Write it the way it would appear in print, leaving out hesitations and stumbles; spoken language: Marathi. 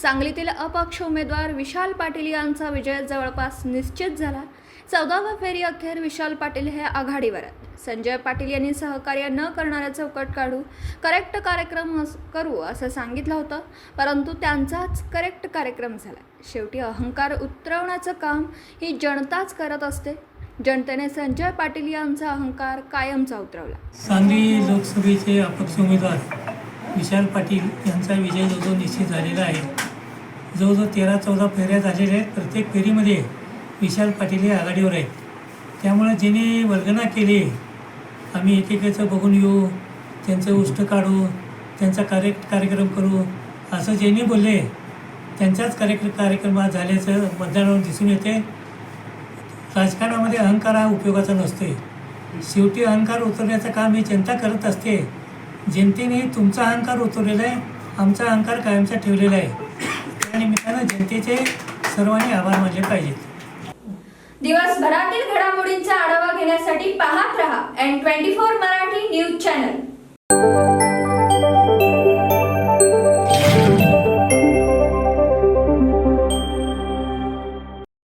सांगलीतील अपक्ष उमेदवार विशाल पाटील यांचा विजय जवळपास निश्चित झाला। 14व्या फेरी अखेर विशाल पाटील हे आघाडीवर आहेत। संजय पाटील यांनी सहकार्य न करणारे चौकट काढू, करेक्ट कार्यक्रम करू असं सांगितलं होतं, परंतु त्यांचाच करेक्ट कार्यक्रम झाला। शेवटी अहंकार उतरवण्याचं काम ही जनताच करत असते। जनतेने संजय पाटील यांचा अहंकार कायमचा उतरवला। सांगली लोकसभेचे अपक्ष उमेदवार विशाल पाटील यांचा विजय जवळजवळ निश्चित झालेला आहे। जवळजवळ 13-14 फेऱ्या झालेल्या आहेत। प्रत्येक फेरीमध्ये विशाल पाटील हे आघाडीवर आहेत। त्यामुळे ज्यांनी वर्गणा केली, आम्ही एकेकाचं बघून येऊ, त्यांचं उष्ट काढू, त्यांचा कार्यक्रम करू असं ज्यांनी बोलले, त्यांचाच कार्यक्रम झाल्याचं मतदानावर दिसून येते। राजकारणामध्ये अहंकार हा उपयोगाचा नसतो। शेवटी अहंकार उतरण्याचं काम ही जनता करत असते। जनतेने तुमचा अहंकार उतरलेला आहे, आमचा अहंकार कायमचा ठेवलेला आहे। त्या निमित्तानं जनतेचे सर्वांनी आभार मानले पाहिजेत। दिवसभरातील घडामोडींचा आढावा घेण्यासाठी पाहत रहा N24 मराठी न्यूज चॅनल।